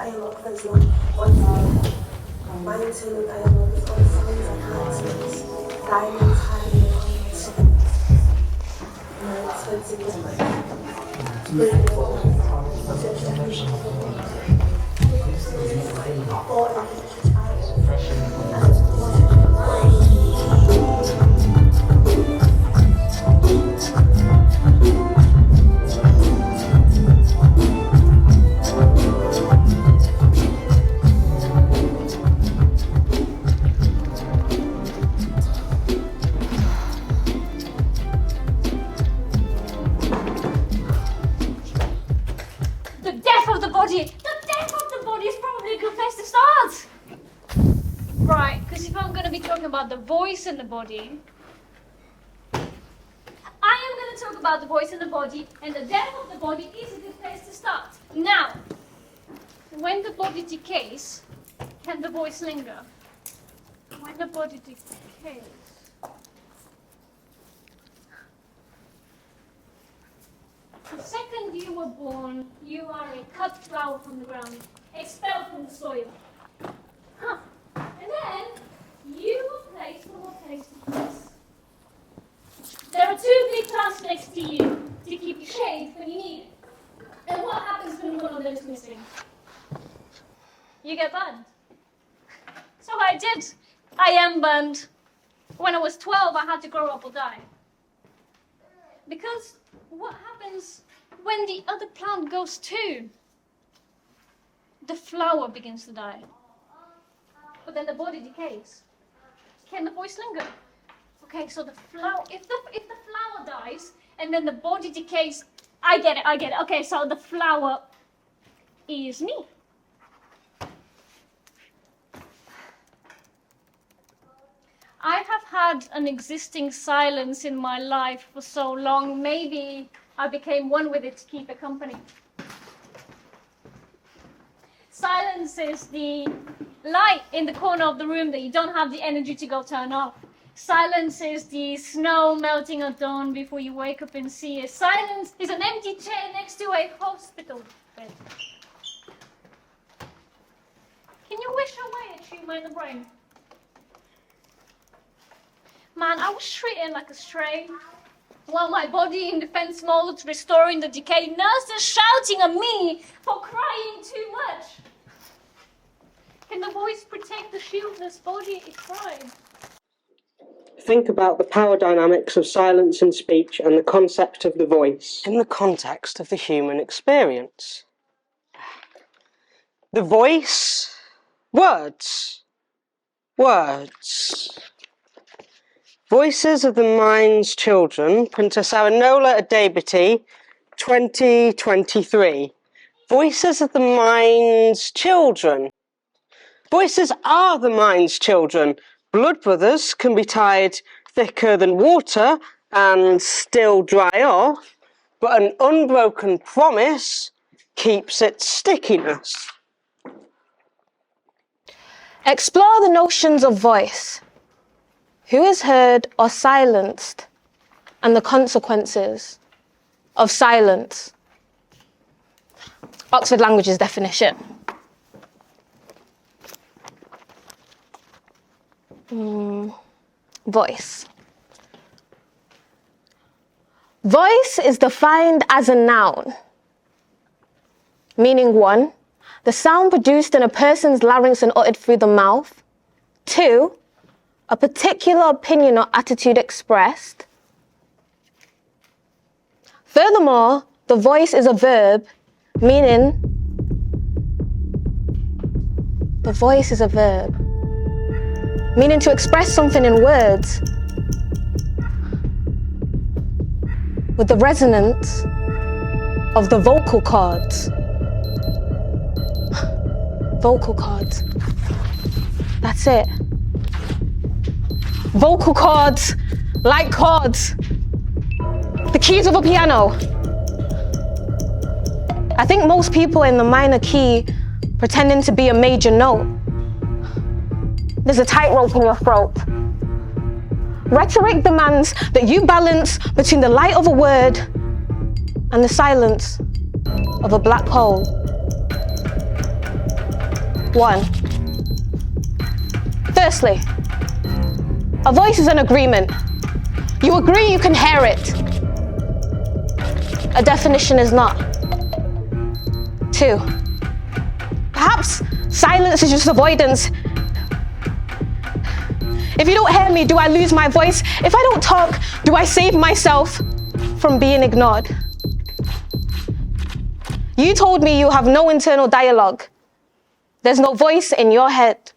dialogue, there's like one side. Mindful of dialogue, there's all signs and answers. Diamonds hiding in arms. No expensive about the voice in the body. I am going to talk about the voice in the body, and the death of the body is a good place to start. Now, when the body decays, can the voice linger? When the body decays. The second you were born, you are a cut flower from the ground, expelled from the soil. Huh. And then, you were placed from one place to place. There are two big plants next to you to keep you shade when you need it. And what happens when one of them is missing? You get burned. So I did. I am burned. When I was 12, I had to grow up or die. Because what happens when the other plant goes too? The flower begins to die. But then the body decays. Can the voice linger? Okay, so the flower, if the flower dies and then the body decays, I get it. Okay, so the flower is me. I have had an existing silence in my life for so long, maybe I became one with it to keep it company. Silence is the light in the corner of the room that you don't have the energy to go turn off. Silence is the snow melting at dawn before you wake up and see it. Silence is an empty chair next to a hospital bed. Can you wish away a tumor in the brain? Man, I was treated like a stray. While my body in defense mode, restoring the decay, nurses shouting at me for crying too much. Can the voice protect the shieldless body it cried? Think about the power dynamics of silence and speech and the concept of the voice in the context of the human experience. The voice, words. Voices of the Mind's Children, Princess Aranola Adebiti, 2023. Voices of the Mind's Children. Voices are the mind's children. Blood brothers can be tied thicker than water and still dry off, but an unbroken promise keeps its stickiness. Explore the notions of voice. Who is heard or silenced, and the consequences of silence. Oxford Languages definition. Voice. Voice is defined as a noun, meaning 1, the sound produced in a person's larynx and uttered through the mouth. 2, a particular opinion or attitude expressed. Furthermore, the voice is a verb, meaning to express something in words with the resonance of the vocal cords. Vocal cords. That's it. Vocal cords, like chords. The keys of a piano. I think most people in the minor key pretending to be a major note. There's a tightrope in your throat. Rhetoric demands that you balance between the light of a word and the silence of a black hole. 1. Firstly, a voice is an agreement. You agree you can hear it. A definition is not. 2. Perhaps silence is just avoidance. If you don't hear me, do I lose my voice? If I don't talk, do I save myself from being ignored? You told me you have no internal dialogue. There's no voice in your head.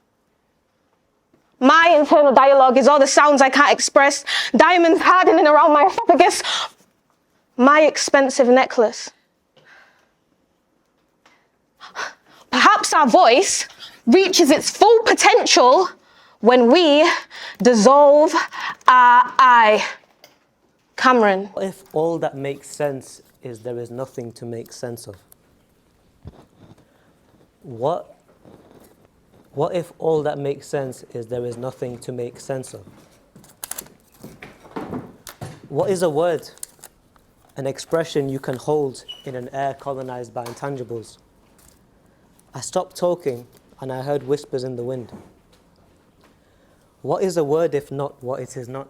My internal dialogue is all the sounds I can't express, diamonds hardening around my esophagus, my expensive necklace. Perhaps our voice reaches its full potential when we dissolve our I. Kamran. What if all that makes sense is there is nothing to make sense of? What if all that makes sense is there is nothing to make sense of? What is a word? An expression you can hold in an air colonized by intangibles. I stopped talking and I heard whispers in the wind. What is a word if not what it is not?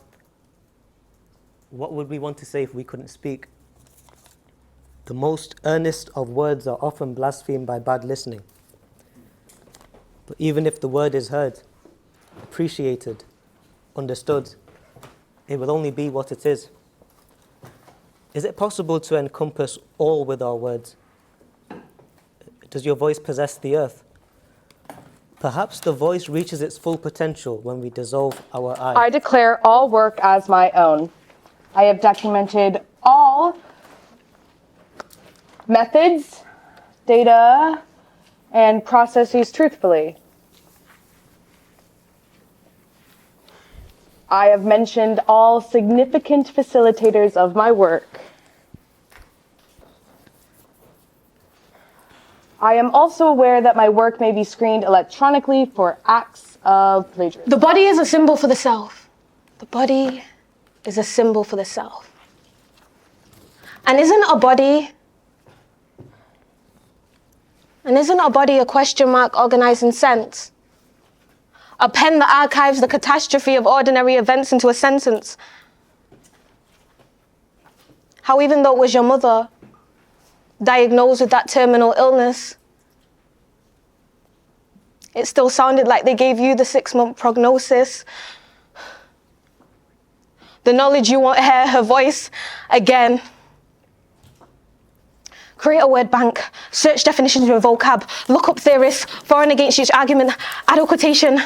What would we want to say if we couldn't speak? The most earnest of words are often blasphemed by bad listening. But even if the word is heard, appreciated, understood, it will only be what it is. Is it possible to encompass all with our words? Does your voice possess the earth? Perhaps the voice reaches its full potential when we dissolve our I. I declare all work as my own. I have documented all methods, data, and processes truthfully. I have mentioned all significant facilitators of my work. I am also aware that my work may be screened electronically for acts of plagiarism. The body is a symbol for the self. The body is a symbol for the self. And isn't a body a question mark organized in sense? A pen that archives the catastrophe of ordinary events into a sentence. How even though it was your mother diagnosed with that terminal illness, it still sounded like they gave you the 6-month prognosis. The knowledge you won't hear her voice again. Create a word bank, search definitions with vocab, look up theorists, for and against each argument, add a quotation,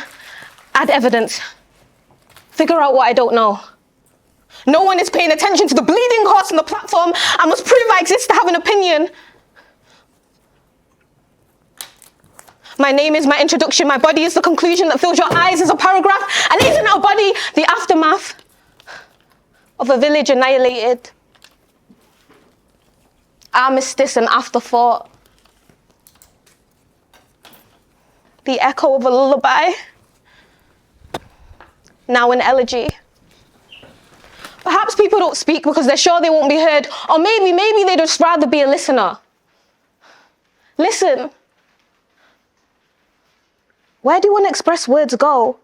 add evidence. Figure out what I don't know. No one is paying attention to the bleeding horse on the platform. I must prove I exist to have an opinion. My name is my introduction. My body is the conclusion that fills your eyes as a paragraph. And isn't our body the aftermath of a village annihilated? Armistice and afterthought. The echo of a lullaby. Now an elegy. Perhaps people don't speak because they're sure they won't be heard, or maybe they'd just rather be a listener. Listen. Where do unexpressed words go?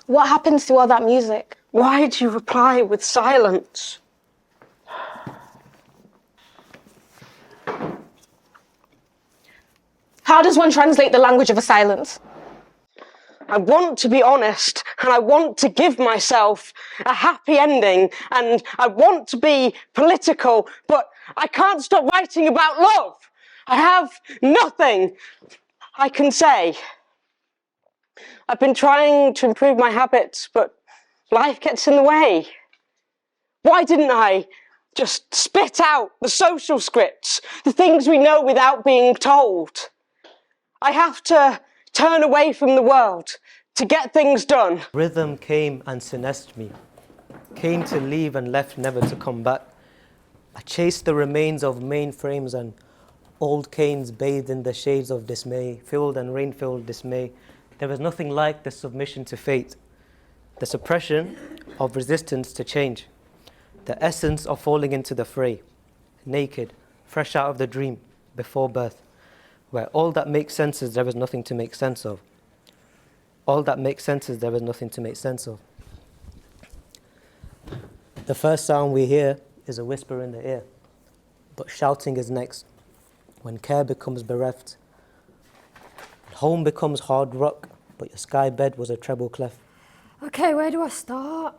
What happens to all that music? Why do you reply with silence? How does one translate the language of a silence? I want to be honest, and I want to give myself a happy ending, and I want to be political, but I can't stop writing about love. I have nothing I can say. I've been trying to improve my habits, but life gets in the way. Why didn't I just spit out the social scripts, the things we know without being told? I have to turn away from the world to get things done. Rhythm came and senesced me, came to leave and left never to come back. I chased the remains of mainframes and old canes bathed in the shades of dismay, filled and rain-filled dismay. There was nothing like the submission to fate, the suppression of resistance to change, the essence of falling into the fray, naked, fresh out of the dream, before birth, where all that makes sense is there is nothing to make sense of. All that makes sense is there is nothing to make sense of. The first sound we hear is a whisper in the ear, but shouting is next. When care becomes bereft, home becomes hard rock, but your sky bed was a treble clef. Okay, where do I start?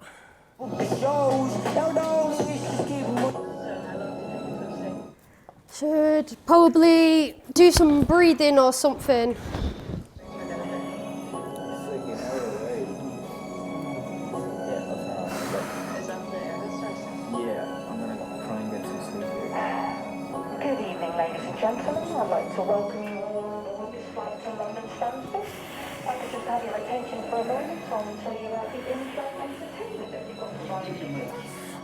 Should probably do some breathing or something. Good evening, ladies and gentlemen. I'd like to welcome you all on this flight to London Stansted. I could just have your attention for a moment while we tell you about the in-flight entertainment that you've got provided with.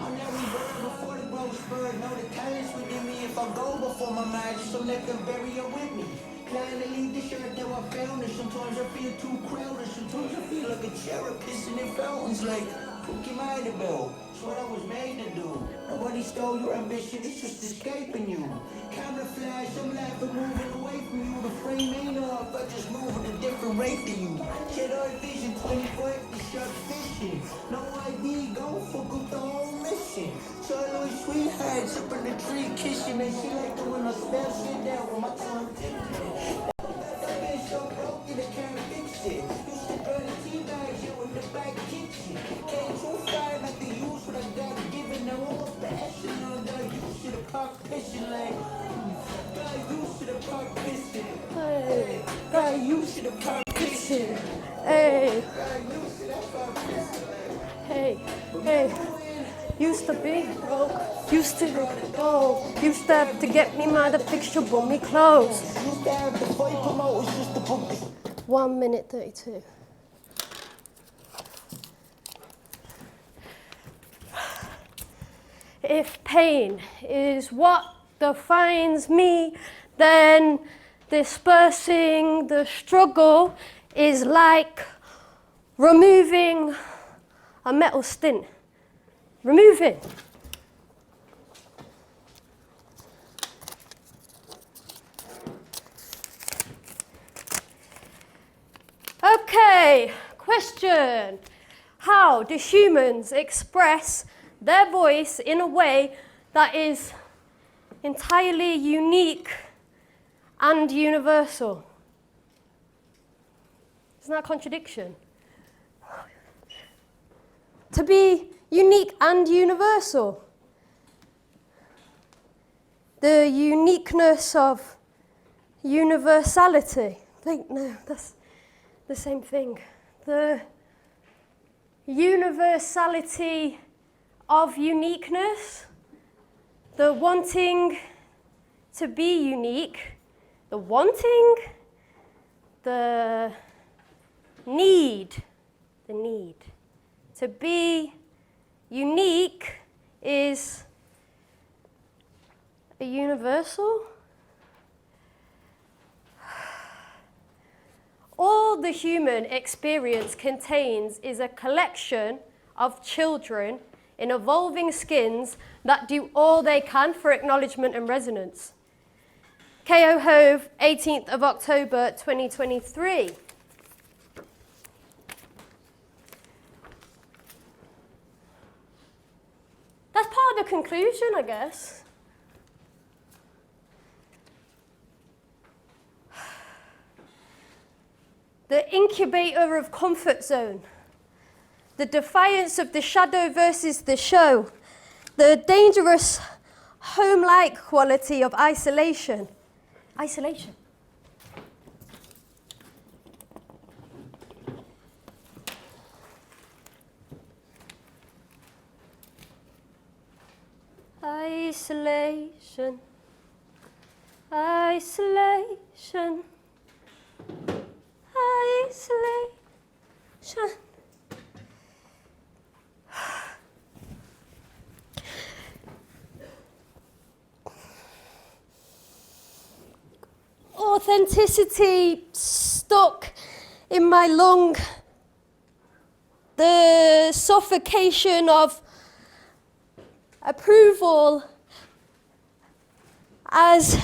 I'm every bird before the growth spur. Know the talents within me. If I go before my mind, so let them bury it with me. Trying to leave the shirt that I found it. Sometimes I feel too crowded. Sometimes I feel like a cherub pissing in fountains. Like, who can mind about? It's what I was made to do. Nobody stole your ambition. It's just escaping you. Camouflage, I'm laughing, moving away from you. The frame ain't off. I just move at a different rate than you. Jedi vision, 24 empty shark fishing. No ID, go fuck up the whole mission. Charlotte sweethearts up in the tree kissing. And she like the when I smell shit down with my tongue tipping. That bitch so broken, I can't fix it. Used to burn the tea bags, you in the back kitchen. Came too far, not to use what I got given. Now I'm up the echelon, got used to the park pissing like. Got used to the park pissing. Hey, Got used to the park pissing. hey, Got used to that park pissing. hey, hey. Used to be broke, used to go, used to have to get me mad to fix your bummy clothes. Used to have to fight promoters just to book this. 1 minute 32. If pain is what defines me, then dispersing the struggle is like removing a metal stint. Removing. Okay, question. How do humans express their voice in a way that is entirely unique and universal? Isn't that a contradiction? To be unique and universal. The uniqueness of universality. Wait, no, that's the same thing. The universality of uniqueness. The wanting to be unique. The wanting. The need. The need. To be unique is a universal. All the human experience contains is a collection of children in evolving skins that do all they can for acknowledgement and resonance. Kao Hove, 18th of October 2023. That's part of the conclusion, I guess. The incubator of comfort zone. The defiance of the shadow versus the show. The dangerous home-like quality of isolation. Isolation. Isolation, isolation, isolation. Authenticity stuck in my lung. The suffocation of approval as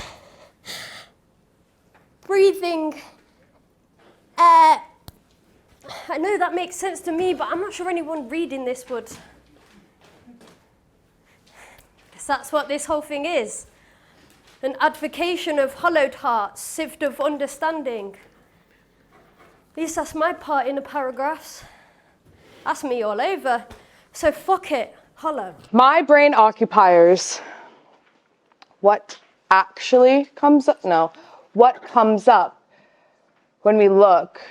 breathing air. I know that makes sense to me, but I'm not sure anyone reading this would. Because that's what this whole thing is. An advocation of hollowed hearts, sieved of understanding. At least that's my part in the paragraphs. That's me all over. So fuck it, hollow. My brain occupiers what actually comes up, no, what comes up when we look,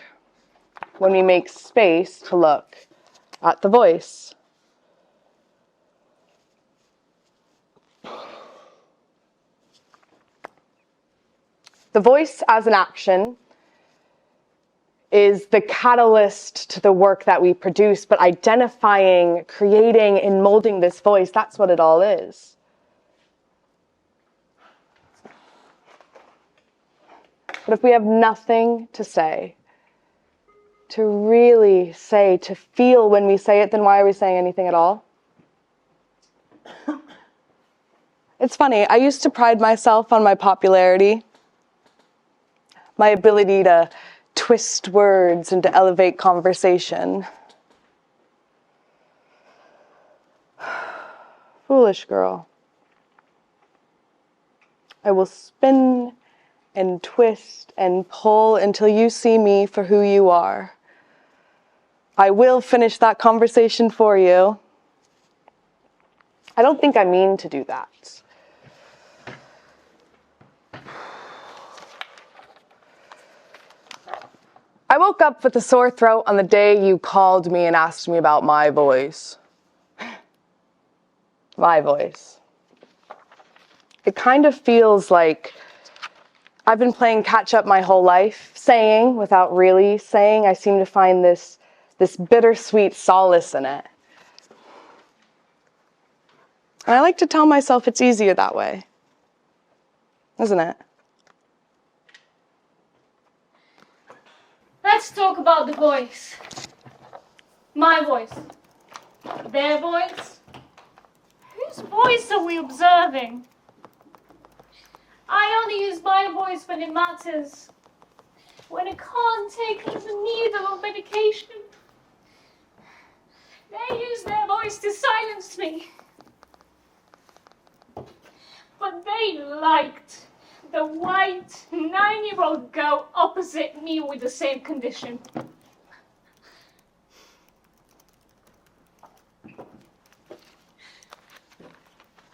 when we make space to look at the voice. The voice as an action is the catalyst to the work that we produce, but identifying, creating, and molding this voice, that's what it all is. But if we have nothing to say, to really say, to feel when we say it, then why are we saying anything at all? It's funny, I used to pride myself on my popularity, my ability to twist words and to elevate conversation. Foolish girl. I will spin and twist and pull until you see me for who you are. I will finish that conversation for you. I don't think I mean to do that. I woke up with a sore throat on the day you called me and asked me about my voice. My voice. It kind of feels like I've been playing catch up my whole life, saying without really saying. I seem to find this bittersweet solace in it. And I like to tell myself it's easier that way, isn't it? Let's talk about the voice. My voice. Their voice. Whose voice are we observing? I only use my voice when it matters. When I can't take the needle of medication. They use their voice to silence me. But they liked the white 9-year-old girl opposite me with the same condition.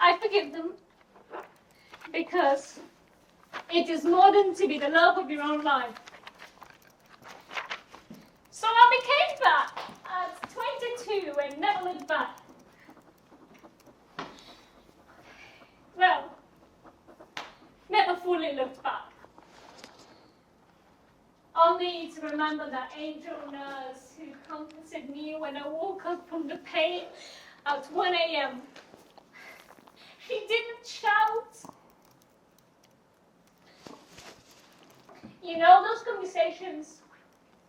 I forgive them because it is modern to be the love of your own life. So I became that at 22 and never looked back. Well, never fully looked back. Only to remember that angel nurse who comforted me when I woke up from the pain at 1 a.m. She didn't shout. You know those conversations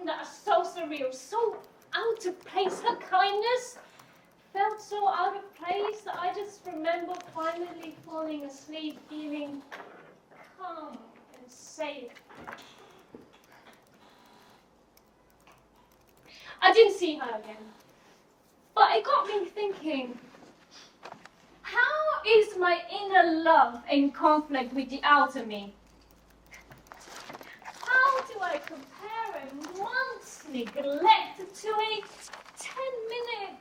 that are so surreal, so out of place. Her kindness felt so out of place that I just remember finally falling asleep, feeling calm and safe. I didn't see her again, but it got me thinking, how is my inner love in conflict with the outer me? How do I compare a month's neglect to a 10-minute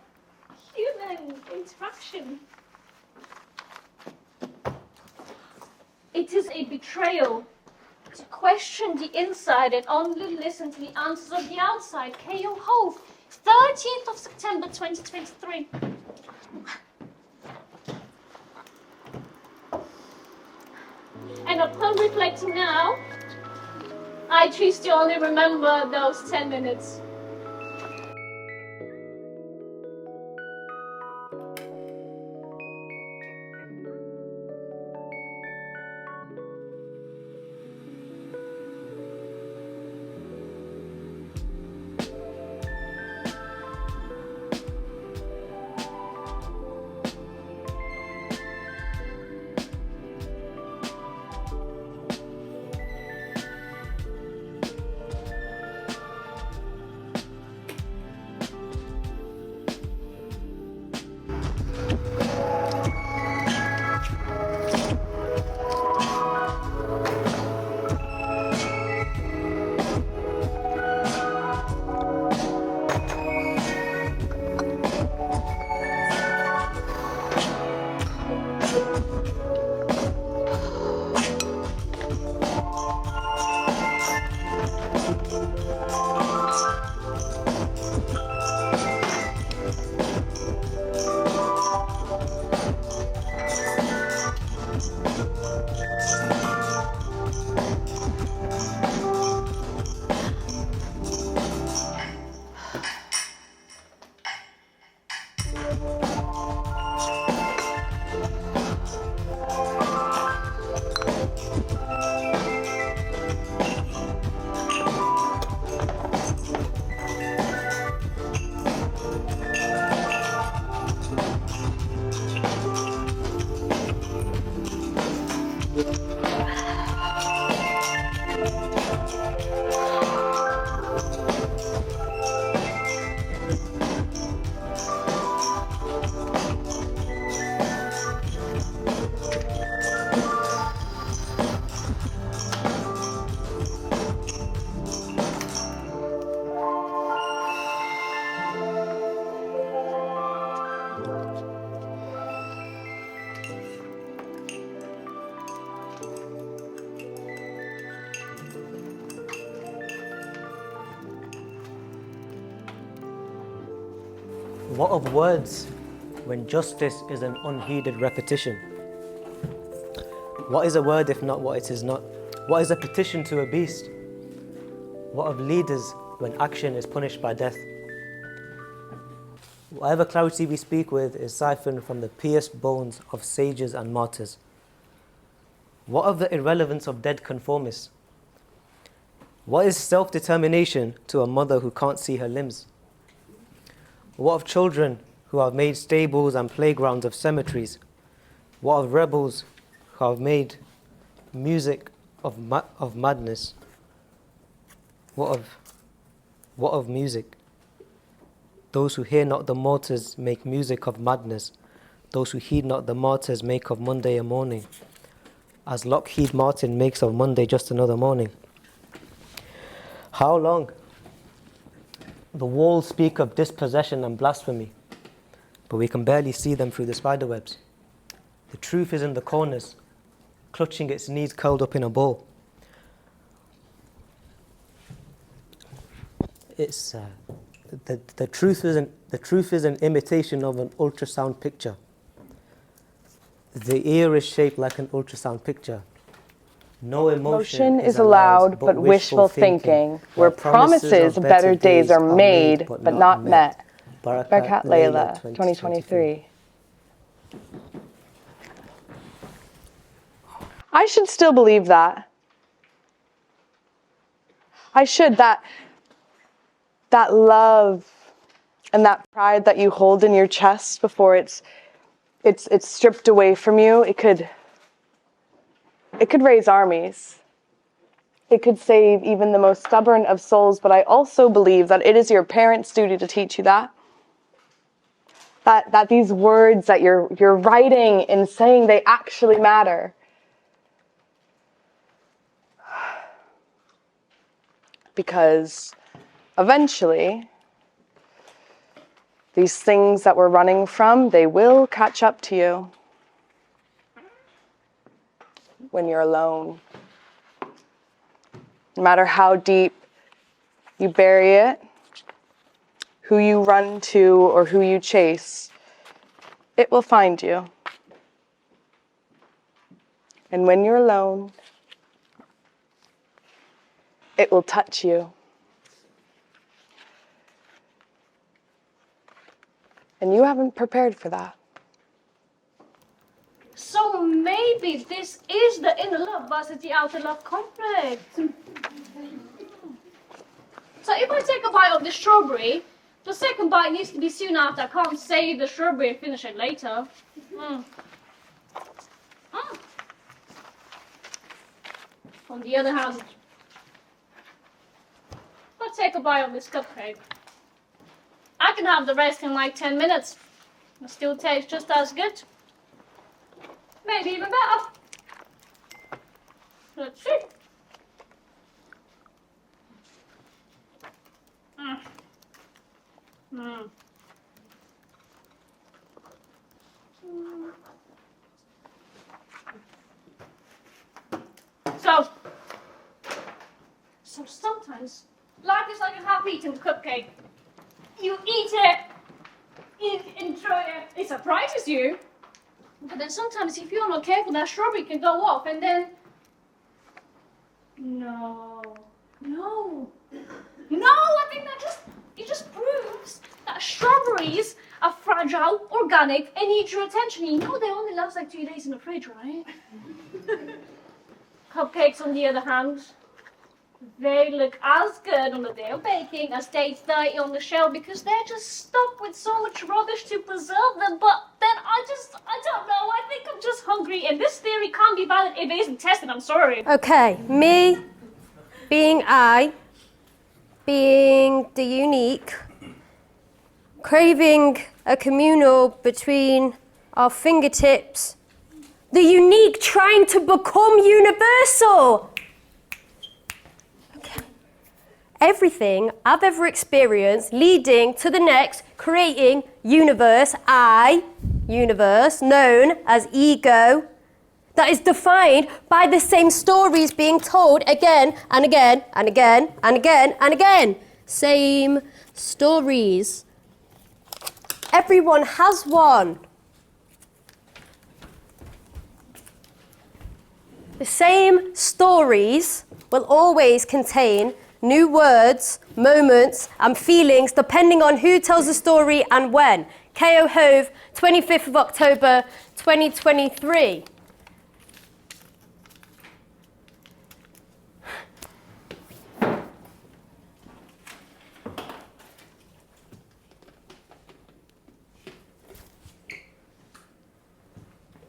human interaction? It is a betrayal to question the inside and only listen to the answers of the outside. Kao Hove, 13th of September 2023. And upon reflecting now, I choose to only remember those 10 minutes. What of words when justice is an unheeded repetition? What is a word if not what it is not? What is a petition to a beast? What of leaders when action is punished by death? Whatever clarity we speak with is siphoned from the pierced bones of sages and martyrs. What of the irrelevance of dead conformists? What is self-determination to a mother who can't see her limbs? What of children who have made stables and playgrounds of cemeteries? What of rebels who have made music of madness? What of music? Those who hear not the martyrs make music of madness. Those who heed not the martyrs make of Monday a morning, as Lockheed Martin makes of Monday just another morning. How long? The walls speak of dispossession and blasphemy, but we can barely see them through the spider webs. The truth is in the corners, clutching its knees curled up in a ball. It's the truth is an imitation of an ultrasound picture. The ear is shaped like an ultrasound picture. No emotion is allowed, but wishful thinking, where promises of better days are made, but not met. Barakat Layla, 2023. I should still believe that. I should, that love and that pride that you hold in your chest before it's stripped away from you, it could raise armies. It could save even the most stubborn of souls, but I also believe that it is your parents' duty to teach you that these words that you're writing and saying, they actually matter. Because eventually, these things that we're running from, they will catch up to you when you're alone. No matter how deep you bury it, who you run to or who you chase, it will find you. And when you're alone, it will touch you. And you haven't prepared for that. So maybe this is the inner love versus the outer love conflict. So if I take a bite of the strawberry, the second bite needs to be soon after. I can't save the strawberry and finish it later. On the other hand, if I take a bite of this cupcake, I can have the rest in like 10 minutes. It still tastes just as good. Maybe even better. Let's see. So sometimes life is like a half-eaten cupcake. You eat it, you enjoy it, it surprises you. But then sometimes if you're not careful, that strawberry can go off and then... No, I think it just proves that strawberries are fragile, organic, and need your attention. You know they only last like 2 days in the fridge, right? Cupcakes, on the other hand, they look as good on the day of baking as day 30 on the shelf because they're just stuck with so much rubbish to preserve them. But then I don't know, I think I'm just hungry, and this theory can't be valid if it isn't tested, I'm sorry. Okay, me being I, being the unique, craving a communal between our fingertips, the unique trying to become universal. Okay. Everything I've ever experienced leading to the next, creating universe, I, universe, known as ego, that is defined by the same stories being told again and again and again and again and again. Same stories. Everyone has one. The same stories will always contain new words, moments, and feelings depending on who tells the story and when. Kao Hove, 25th of October, 2023.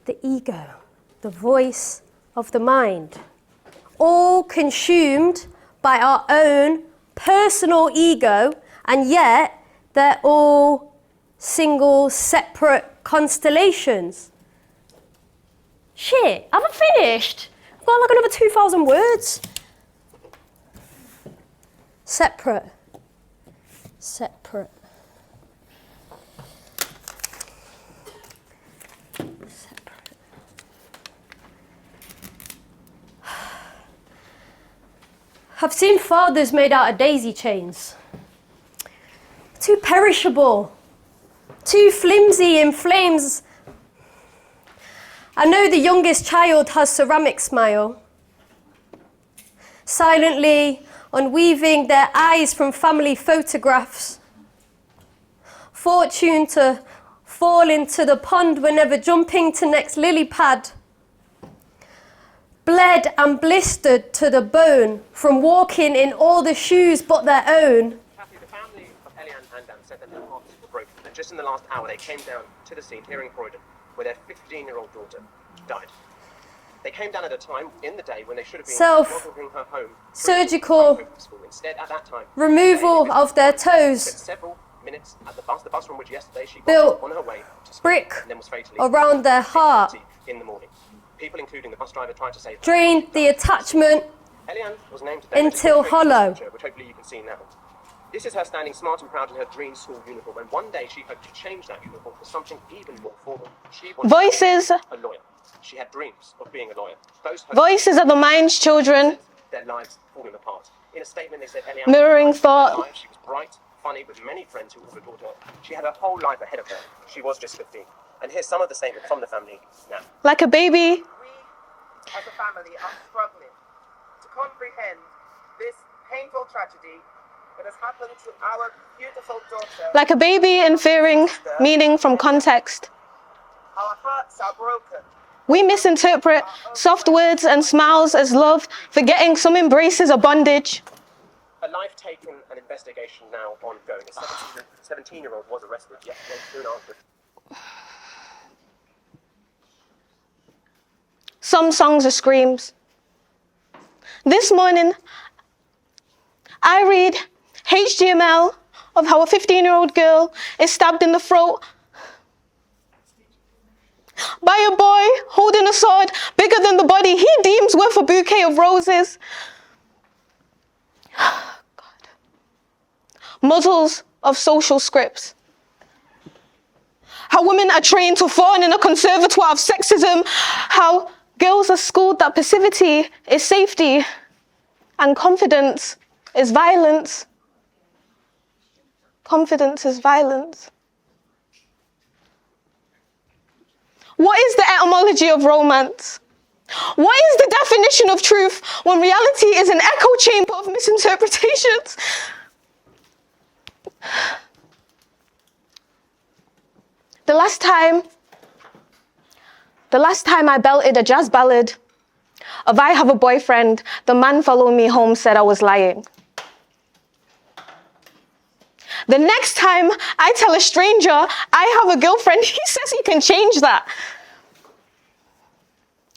The ego, the voice of the mind, all consumed by our own personal ego, and yet they're all single, separate constellations. Shit, I haven't finished. I've got like another 2,000 words. Separate. Separate. I've seen fathers made out of daisy chains. Too perishable. Too flimsy in flames. I know the youngest child has ceramic smile. Silently unweaving their eyes from family photographs. Fortune to fall into the pond whenever jumping to next lily pad. Bled and blistered to the bone from walking in all the shoes but their own. Kathy, the family of Eliane and Dan said that their hearts were broken, and just in the last hour they came down to the scene here in Croydon where their 15-year-old daughter died. They came down at a time in the day when they should have been welcoming her home. Surgical Instead, at that time, removal of their toes. Several minutes at the bus from which yesterday she built got on her way to school, brick and then was fatally around their heart. In the morning. People, including the bus driver, tried to save her. Drained the attachment Eliane was named today until hollow. Which hopefully you can see now. This is her standing smart and proud in her dream school uniform, and one day she hoped to change that uniform for something even more formal. She wanted Voices. to be a lawyer. She had dreams of being a lawyer. Those Voices of the mind's children. Their lives falling apart. In a statement, they said Eliane Mirroring thought. She was bright, funny, with many friends who all adored her. She had her whole life ahead of her. She was just 15. And here's some of the statements from the family now. Like a baby. We, as a family, are struggling to comprehend this painful tragedy that has happened to our beautiful daughter. Like a baby inferring meaning from context. Our hearts are broken. We misinterpret soft words and smiles as love, forgetting some embraces are bondage. A life taken, an investigation now ongoing. A 17-year-old was arrested yesterday soon after. Some songs are screams. This morning, I read HTML of how a 15-year-old girl is stabbed in the throat by a boy holding a sword bigger than the body he deems worth a bouquet of roses. God. Muzzles of social scripts. How women are trained to fawn in a conservatoire of sexism. How girls are schooled that passivity is safety and confidence is violence. Confidence is violence. What is the etymology of romance? What is the definition of truth when reality is an echo chamber of misinterpretations? The last time I belted a jazz ballad of I Have a Boyfriend, the man following me home said I was lying. The next time I tell a stranger I have a girlfriend, he says he can change that.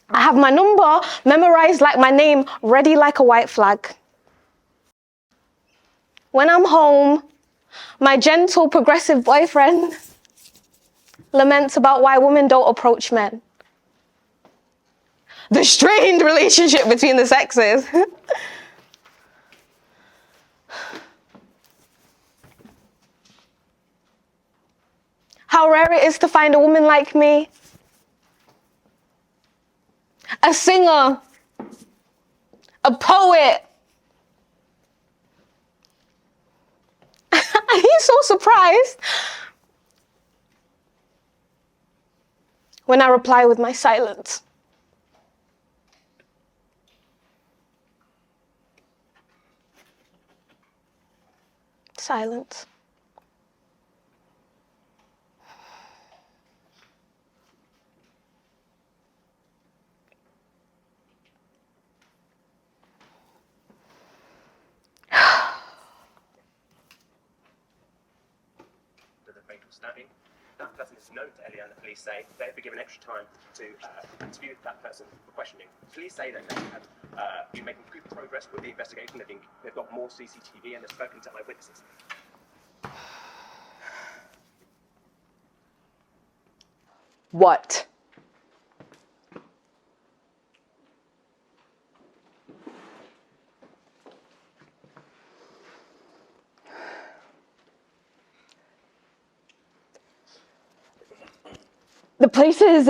I have my number memorized like my name, ready like a white flag. When I'm home, my gentle, progressive boyfriend laments about why women don't approach men. The strained relationship between the sexes. How rare it is to find a woman like me. A singer. A poet. He's so surprised. when I reply with my silence. Silence. The fatal stabbing. That person is known to Ellie, and the police say they have been given extra time to interview that person for questioning. Police say that they have been making good progress with the investigation. They've got more CCTV and they've spoken to eyewitnesses. What? The places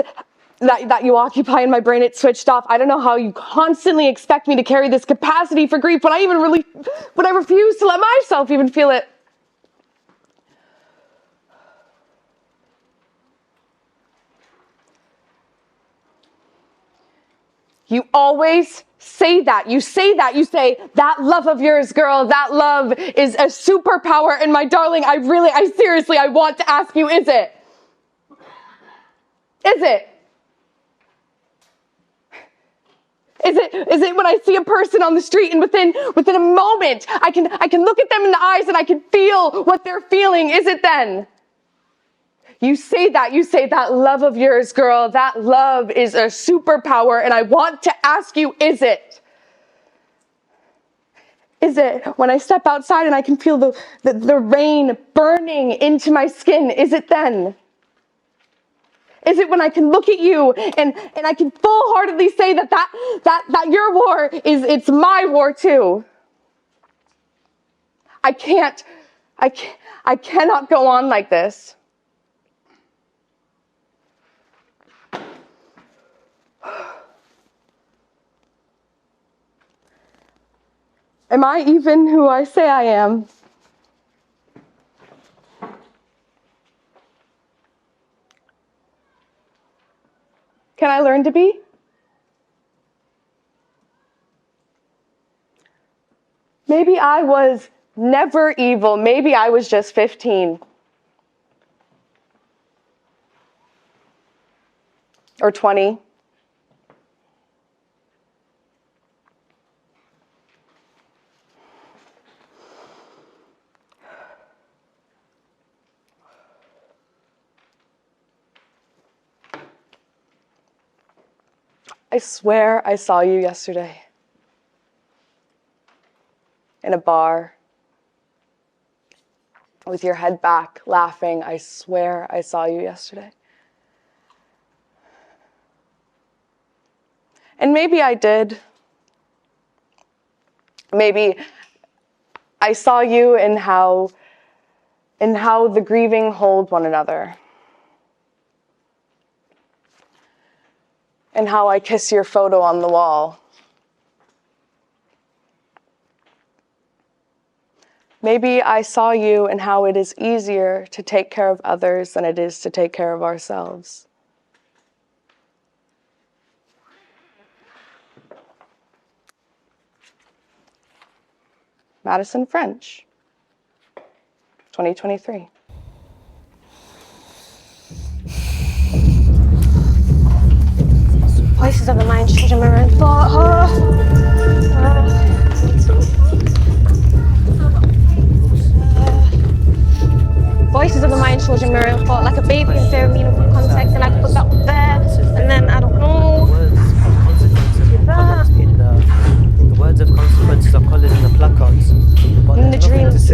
that you occupy in my brain, it's switched off. I don't know how you constantly expect me to carry this capacity for grief when I refuse to let myself even feel it. You always say that. You say, that love of yours, girl, that love is a superpower. And my darling, I seriously, I want to ask you, is it? Is it? Is it when I see a person on the street and within a moment, I can look at them in the eyes and I can feel what they're feeling? Is it then? You say that love of yours, girl, that love is a superpower, and I want to ask you, is it? Is it when I step outside and I can feel the rain burning into my skin? Is it then? Is it when I can look at you and I can full-heartedly say that your war it's my war too? I cannot go on like this. Am I even who I say I am? Can I learn to be? Maybe I was never evil. Maybe I was just 15. Or 20. I swear I saw you yesterday. In a bar. With your head back, laughing. I swear I saw you yesterday. And maybe I did. Maybe I saw you in how the grieving hold one another. And how I kiss your photo on the wall. Maybe I saw you in how it is easier to take care of others than it is to take care of ourselves. Madison French, 2023. Voices of the mind, children, mirror and thought. Voices of the mind, children, mirror and thought, like a baby in their meaningful context, and I could put that one there, and then I don't know. The words of consequences are coloured in the placards. In the dreams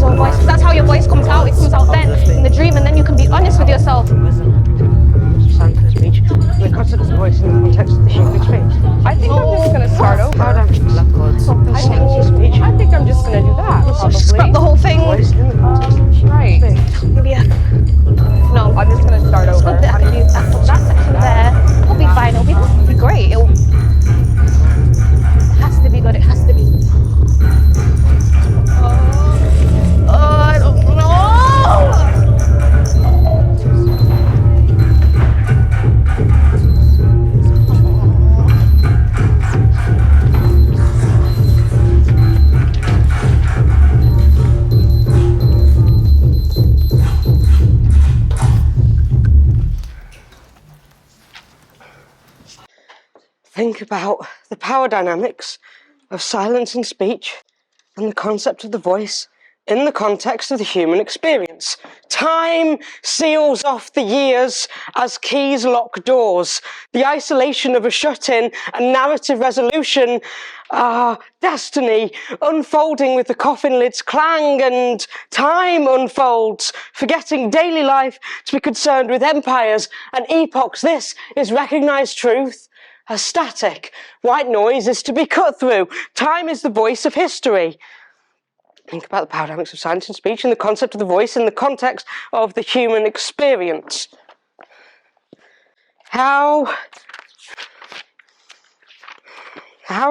or voices. That's how your voice comes out. It comes out then in the dream, and then you can be honest with yourself. The concept of voice in the context of the human speech. I think I'm just going to start over. I think I'm just going to do that, probably. Scrap the whole thing. Right. Maybe No, I'm just going to start think about the power dynamics of silence and speech and the concept of the voice in the context of the human experience. Time seals off the years as keys lock doors. The isolation of a shut-in and narrative resolution, destiny unfolding with the coffin lid's clang, and time unfolds, forgetting daily life to be concerned with empires and epochs. This is recognized truth as static. White noise is to be cut through. Time is the voice of history. Think about the power dynamics of silence and speech and the concept of the voice in the context of the human experience. How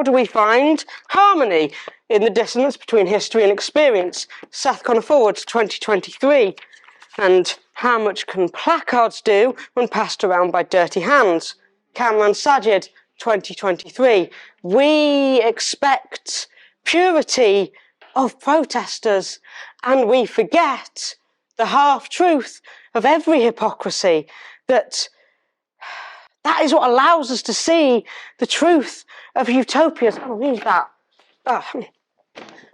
do we find harmony in the dissonance between history and experience? Seth, Conor, Fullwood, 2023. And how much can placards do when passed around by dirty hands? Kamran Sajid, 2023. We expect purity of protesters, and we forget the half-truth of every hypocrisy, that is what allows us to see the truth of utopias. I'll use that.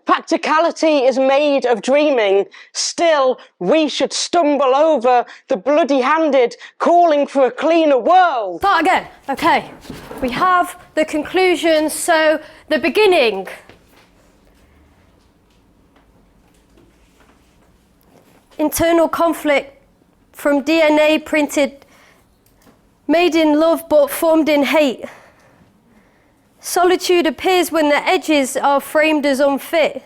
Practicality is made of dreaming. Still, we should stumble over the bloody-handed, calling for a cleaner world. Start again. Okay. We have the conclusion, so the beginning. Internal conflict from DNA printed, made in love but formed in hate. Solitude appears when the edges are framed as unfit.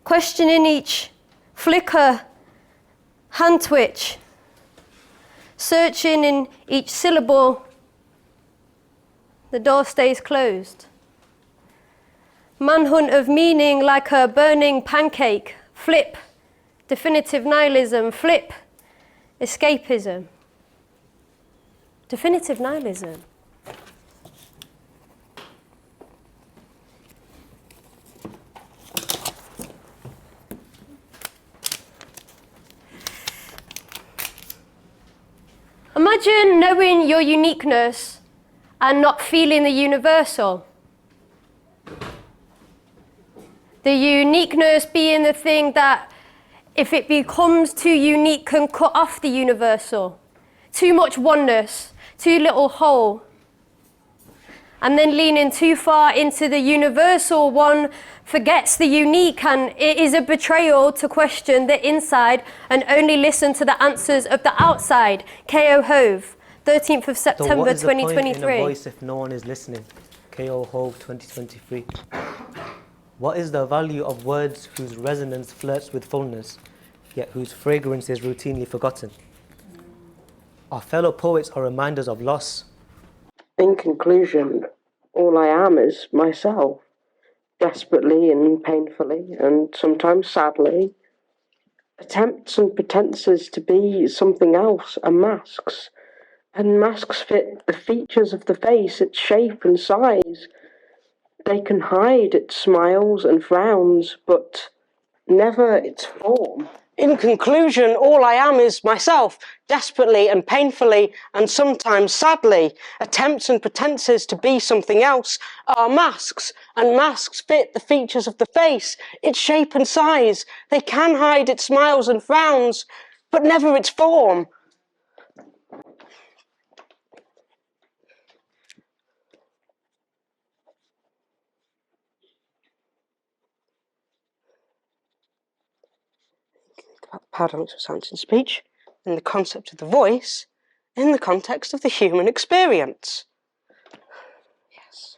Questioning each flicker, hand twitch. Searching in each syllable, the door stays closed. Manhunt of meaning like a burning pancake. Flip. Definitive nihilism, flip, escapism. Definitive nihilism. Imagine knowing your uniqueness and not feeling the universal. The uniqueness being the thing that, if it becomes too unique, can cut off the universal. Too much oneness, too little whole. And then leaning too far into the universal, one forgets the unique, and it is a betrayal to question the inside and only listen to the answers of the outside. Kao Hove, 13th of September, so what is 2023. The point in a voice if no one is listening? Kao Hove, 2023. What is the value of words whose resonance flirts with fullness, yet whose fragrance is routinely forgotten? Our fellow poets are reminders of loss. In conclusion, all I am is myself, desperately and painfully, and sometimes sadly. Attempts and pretenses to be something else are masks, and masks fit the features of the face, its shape and size. They can hide its smiles and frowns, but never its form. In conclusion, all I am is myself, desperately and painfully, and sometimes sadly. Attempts and pretenses to be something else are masks, and masks fit the features of the face, its shape and size. They can hide its smiles and frowns, but never its form. About the paradox of silence and speech, and the concept of the voice in the context of the human experience. Yes.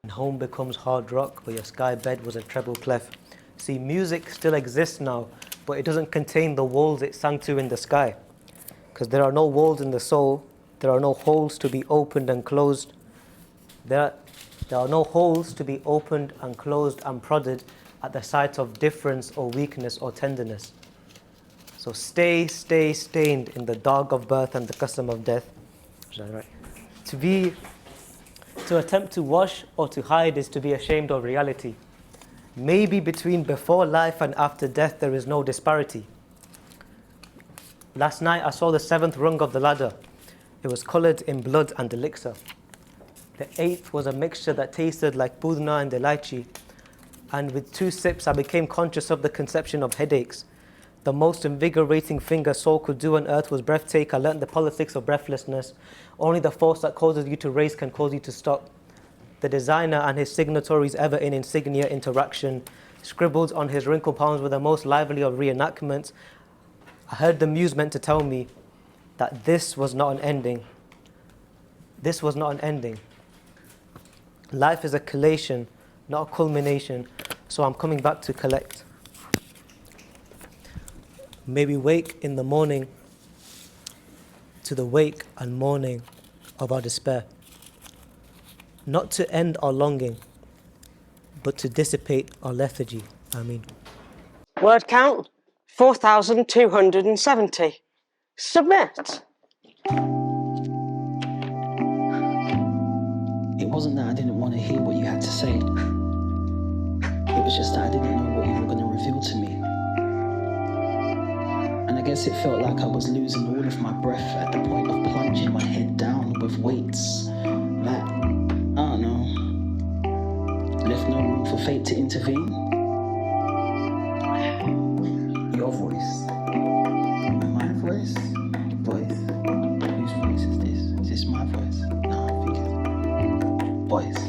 And home becomes hard rock, where your sky bed was a treble clef. See, music still exists now, but it doesn't contain the walls it sang to in the sky. Because there are no walls in the soul, there are no holes to be opened and closed. There are no holes to be opened and closed and prodded at the sight of difference or weakness or tenderness. So stay stained in the dog of birth and the custom of death. Is that right? To attempt to wash or to hide is to be ashamed of reality. Maybe between before life and after death there is no disparity. Last night I saw the 7th rung of the ladder. It was coloured in blood and elixir. The 8th was a mixture that tasted like pudna and elaichi, and with 2 sips I became conscious of the conception of headaches. The most invigorating thing a soul could do on earth was breath take. I learned the politics of breathlessness. Only the force that causes you to race can cause you to stop. The designer and his signatories ever in insignia interaction scribbled on his wrinkled palms with the most lively of reenactments. I heard the muse meant to tell me that this was not an ending. This was not an ending. Life is a collation, not a culmination, so I'm coming back to collect. May we wake in the morning to the wake and mourning of our despair, not to end our longing, but to dissipate our lethargy. Ameen. Word count 4,270. Submit. It wasn't that I didn't want to hear what you had to say. It was just that I didn't know what you were going to reveal to me. And I guess it felt like I was losing all of my breath at the point of plunging my head down with weights that, I don't know, left no room for fate to intervene. Your voice. My voice? Voice? Whose voice is this? Is this my voice? No, I think it's voice.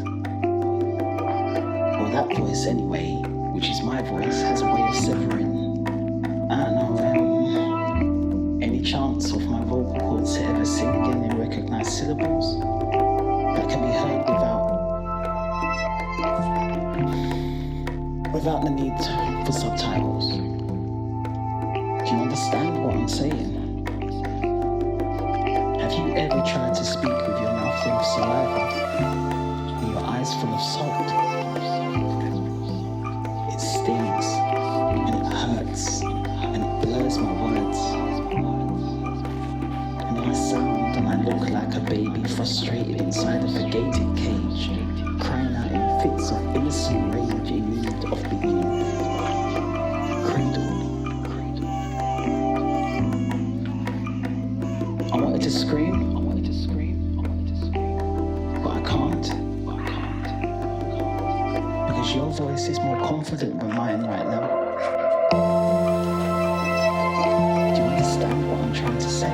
Well, that voice anyway, which is my voice, has a way of severing, I don't know, any chance of my vocal cords to ever sing again in recognized syllables that can be heard without the need for subtitles. Do you understand what I'm saying? Have you ever tried to speak with your mouth full of saliva and your eyes full of salt? It stings and it hurts and it blurs my words. And I sound and I look like a baby frustrated inside of a gated cage, crying out in fits of innocent rage in need of being cradled. I wanted to scream, but I can't. Because your voice is more confident than mine right now. Do you understand what I'm trying to say?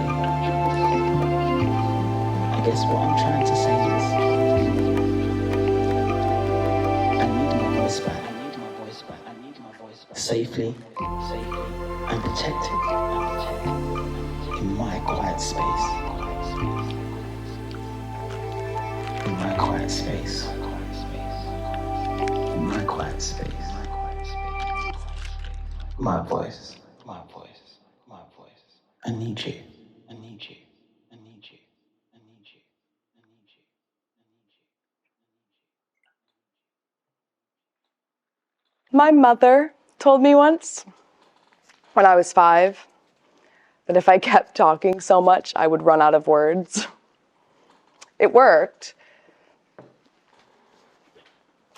I guess what I'm trying to say is I need my voice back. Safely and protected in my quiet space. In my quiet space. In my quiet space. My voice. My voice. My voice. I need you. I need you. I need you. I need you. I need you. My mother told me once, when I was 5, that if I kept talking so much, I would run out of words. It worked.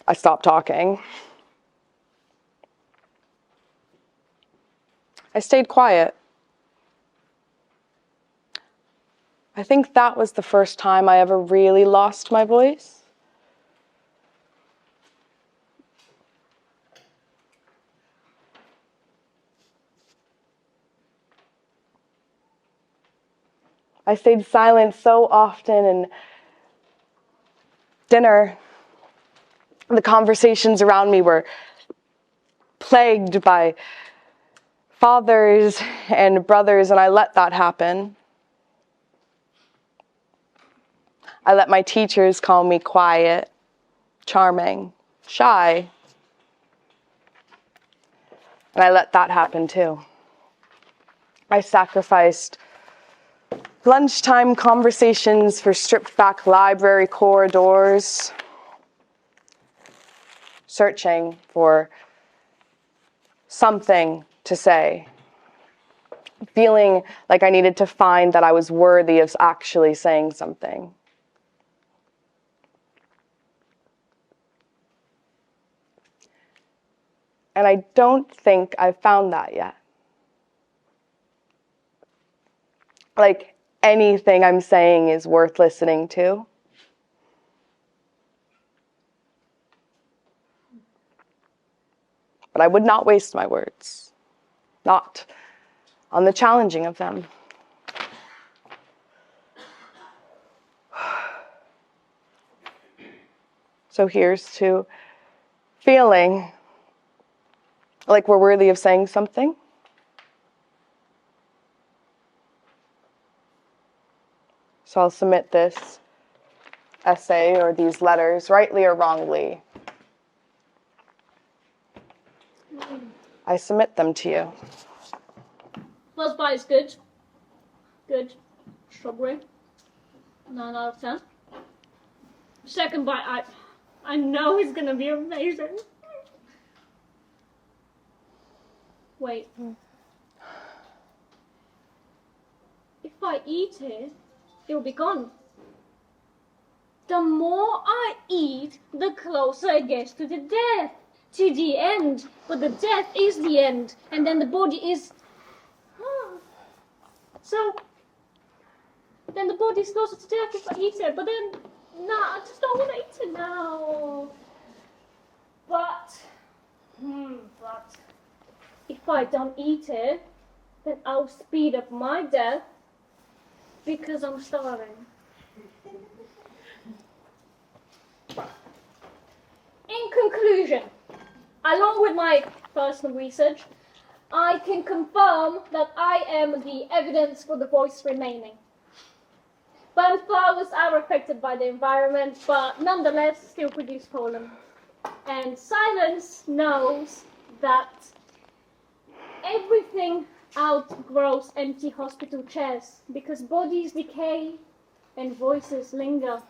I stopped talking. I stayed quiet. I think that was the first time I ever really lost my voice. I stayed silent so often, and dinner, the conversations around me were plagued by fathers and brothers, and I let that happen. I let my teachers call me quiet, charming, shy, and I let that happen too. I sacrificed lunchtime conversations for stripped back library corridors, searching for something to say, feeling like I needed to find that I was worthy of actually saying something. And I don't think I've found that yet. Like, anything I'm saying is worth listening to. but I would not waste my words, not on the challenging of them. So here's to feeling like we're worthy of saying something. So I'll submit this essay or these letters, rightly or wrongly. I submit them to you. First bite is good. Good. Strawberry. 9 out of 10. Second bite, I know it's gonna be amazing. Wait. If I eat it, it will be gone. The more I eat, the closer it gets to the death, to the end. But the death is the end, and then the body is... So, then the body is closer to death if I eat it, but then, nah, I just don't want to eat it now. But if I don't eat it, then I'll speed up my death because I'm starving. In conclusion, along with my personal research, I can confirm that I am the evidence for the voice remaining. Burnt flowers are affected by the environment, but nonetheless still produce pollen. And silence knows that everything outgrows empty hospital chairs because bodies decay and voices linger.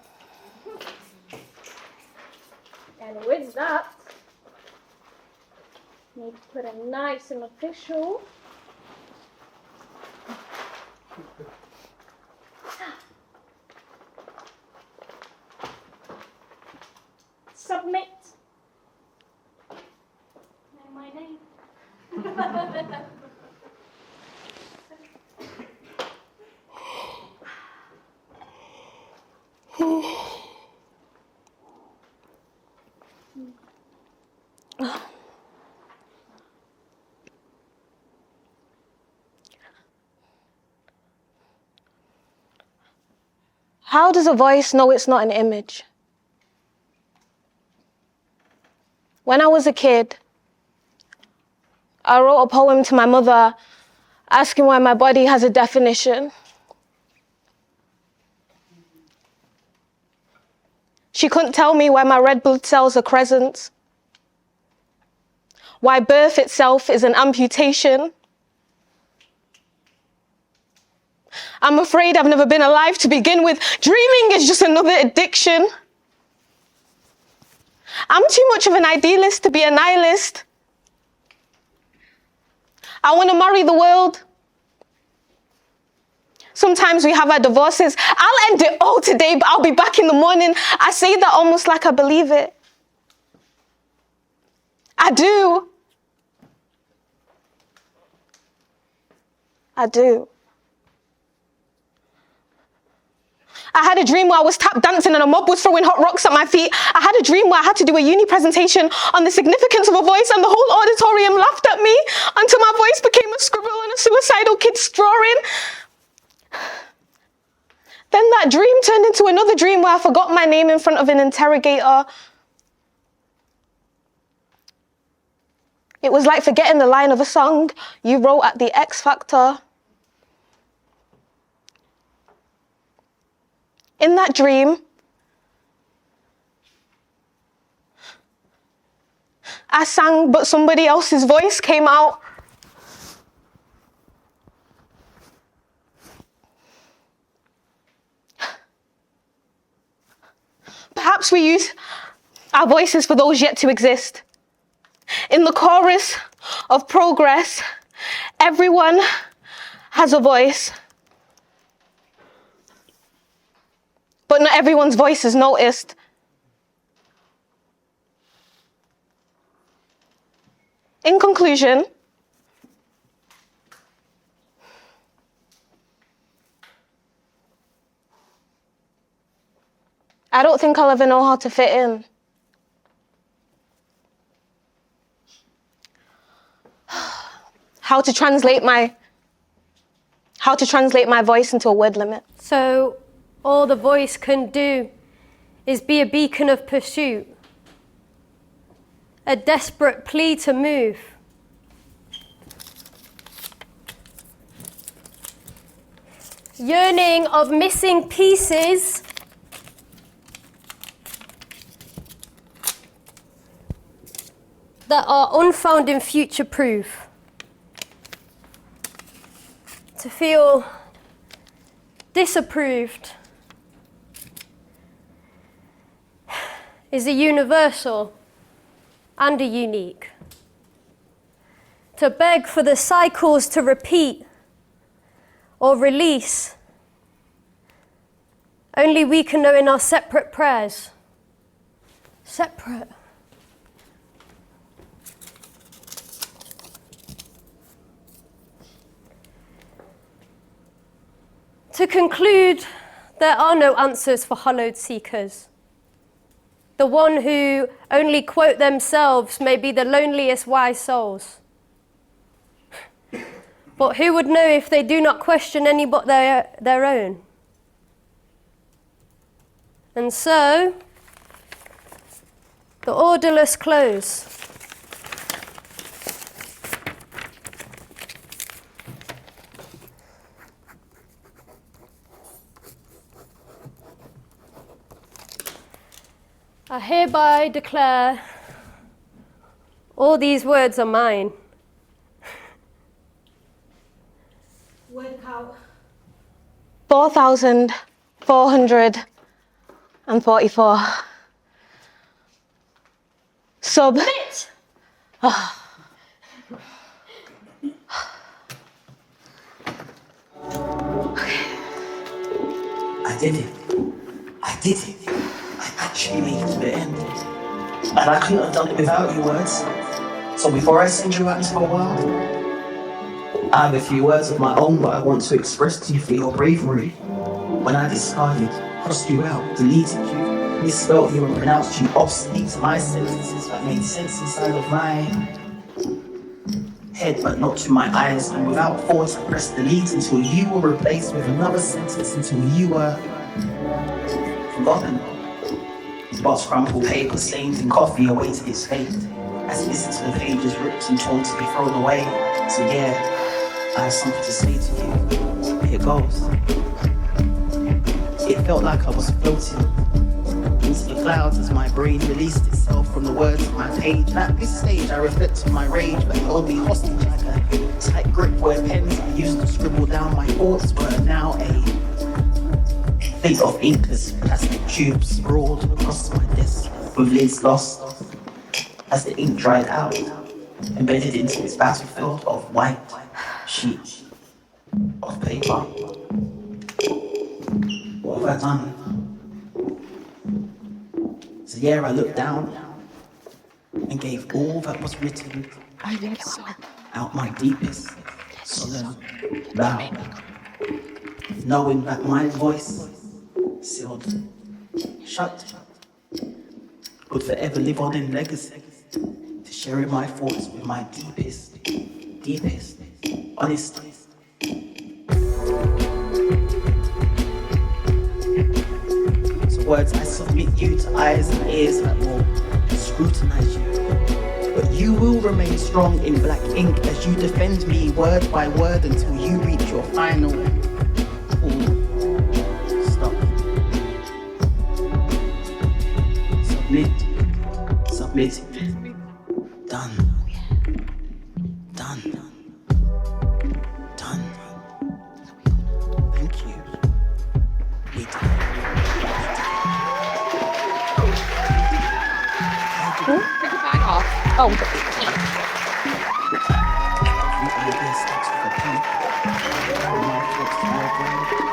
And with that, need to put a nice and official submit and my name. How does a voice know it's not an image? When I was a kid, I wrote a poem to my mother asking why my body has a definition. She couldn't tell me why my red blood cells are crescents, why birth itself is an amputation. I'm afraid I've never been alive to begin with. Dreaming is just another addiction. I'm too much of an idealist to be a nihilist. I want to marry the world. Sometimes we have our divorces. I'll end it all today, but I'll be back in the morning. I say that almost like I believe it. I do. I do. I had a dream where I was tap dancing and a mob was throwing hot rocks at my feet. I had a dream where I had to do a uni presentation on the significance of a voice and the whole auditorium laughed at me until my voice became a scribble on a suicidal kid's drawing. Then that dream turned into another dream where I forgot my name in front of an interrogator. It was like forgetting the line of a song you wrote at the X Factor. In that dream, I sang, but somebody else's voice came out. Perhaps we use our voices for those yet to exist. In the chorus of progress, everyone has a voice. But not everyone's voice is noticed. In conclusion, I don't think I'll ever know how to fit in. how to translate my voice into a word limit. So all the voice can do is be a beacon of pursuit, a desperate plea to move. Yearning of missing pieces that are unfound and future-proof. To feel disapproved is a universal and a unique. To beg for the cycles to repeat or release, only we can know in our separate prayers. Separate. To conclude, there are no answers for hollowed seekers. The one who only quote themselves may be the loneliest wise souls. But who would know if they do not question any but their own? And so, the orderless close. I hereby declare all these words are mine. Word count 4,444. Sub. Bit. I did it. I did it. I actually made it to the end. And I couldn't have done it without your words. So before I send you out into the world, I have a few words of my own that I want to express to you for your bravery. When I discarded, crossed you out, deleted you, misspelled you and pronounced you obsolete to my sentences that made sense inside of my head but not to my eyes, and without thought I pressed delete until you were replaced with another sentence until you were forgotten. Box crumpled paper stained in coffee awaited its fate as it listened to the pages ripped and torn to be thrown away. So yeah, I have something to say to you. Here goes. It felt like I was floating into the clouds as my brain released itself from the words of my page. And at this stage I reflect on my rage but held me hostage like a tight grip where pens I used to scribble down my thoughts were now a fate of inkless plastic tubes sprawled across my desk with lids lost as the ink dried out, embedded into its battlefield of white sheets of paper. What have I done? So yeah, I looked down and gave all that was written out my deepest, solemn vow, knowing that my voice, sealed shut, would forever live on in legacy, to sharing my thoughts with my deepest, honesty. So words I submit you to eyes and ears that will scrutinize you. But you will remain strong in black ink as you defend me word by word until you reach your final full stop. Submit. Done. Thank you. We did it. Oh. Every idea starts with a pen. My thoughts, my brain.